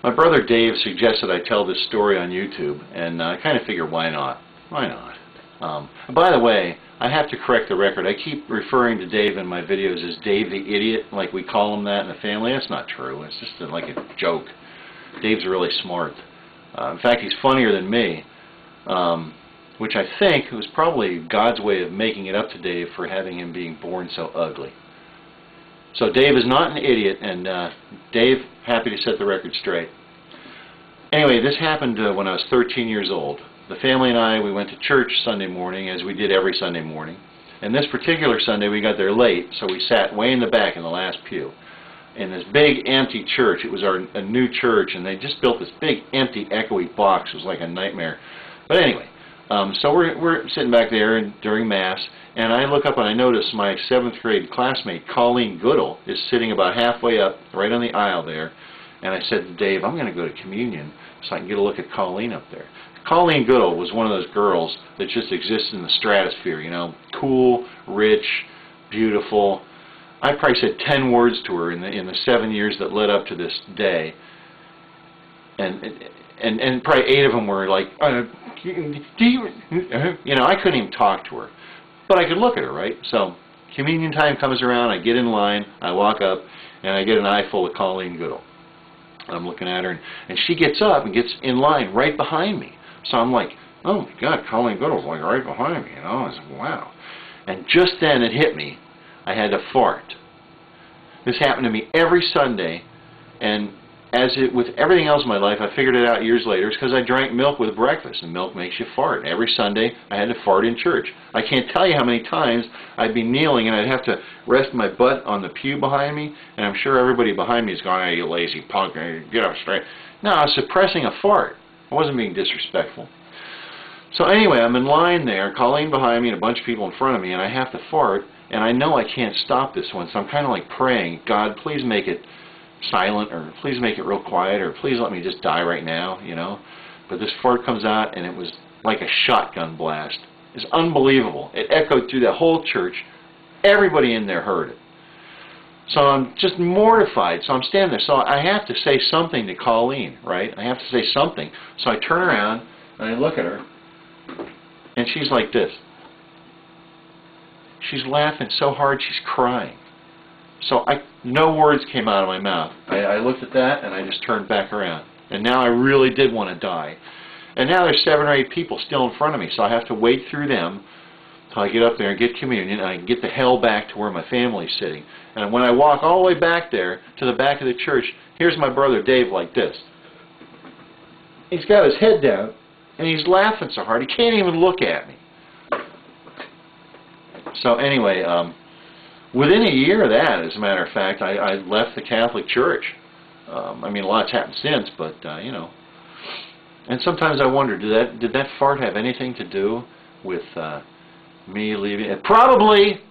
My brother Dave suggested I tell this story on YouTube, and I kind of figured, why not? Why not? By the way, I have to correct the record. I keep referring to Dave in my videos as Dave the Idiot, like we call him that in the family. That's not true. It's just like a joke. Dave's really smart. In fact, he's funnier than me, which I think was probably God's way of making it up to Dave for having him being born so ugly. So Dave is not an idiot, and Dave, happy to set the record straight. Anyway, this happened when I was 13 years old. The family and I, we went to church Sunday morning, as we did every Sunday morning. And this particular Sunday, we got there late, so we sat way in the back in the last pew. In this big, empty church. It was a new church, and they just built this big, empty, echoey box. It was like a nightmare. But anyway, so we're sitting back there during Mass, and I look up and I notice my 7th grade classmate, Colleen Goodall, is sitting about halfway up, right on the aisle there. And I said to Dave, I'm going to go to communion so I can get a look at Colleen up there. Colleen Goodall was one of those girls that just exists in the stratosphere, you know, cool, rich, beautiful. I probably said 10 words to her in the 7 years that led up to this day. And probably 8 of them were like, do you know, I couldn't even talk to her. But I could look at her, right? So communion time comes around, I get in line, I walk up, and I get an eye full of Colleen Goodall. I'm looking at her, and she gets up and gets in line right behind me. So I'm like, oh my God, Colleen Goodall's like right behind me, you know? I was like, wow. And just then it hit me, I had to fart. This happened to me every Sunday, and with everything else in my life, I figured it out years later. It's because I drank milk with breakfast, and milk makes you fart. Every Sunday, I had to fart in church. I can't tell you how many times I'd be kneeling, and I'd have to rest my butt on the pew behind me, and I'm sure everybody behind me is going, hey, you lazy punk, get up straight. No, I was suppressing a fart. I wasn't being disrespectful. So anyway, I'm in line there, Colleen behind me and a bunch of people in front of me, and I have to fart, and I know I can't stop this one, so I'm kind of like praying, God, please make it silent, or please make it real quiet, or please let me just die right now, you know. But this fart comes out, and it was like a shotgun blast. It's unbelievable. It echoed through the whole church. Everybody in there heard it. So I'm just mortified. So I'm standing there. So I have to say something to Colleen, right? I have to say something. So I turn around, and I look at her, and she's like this. She's laughing so hard she's crying. So no words came out of my mouth. I looked at that, and I just turned back around. And now I really did want to die. And now there's 7 or 8 people still in front of me, so I have to wait through them till I get up there and get communion, and I can get the hell back to where my family's sitting. And when I walk all the way back there to the back of the church, here's my brother Dave like this. He's got his head down, and he's laughing so hard he can't even look at me. So anyway, within a year of that, as a matter of fact, I left the Catholic Church. I mean, a lot's happened since, but, you know. And sometimes I wonder, did that fart have anything to do with me leaving? Probably.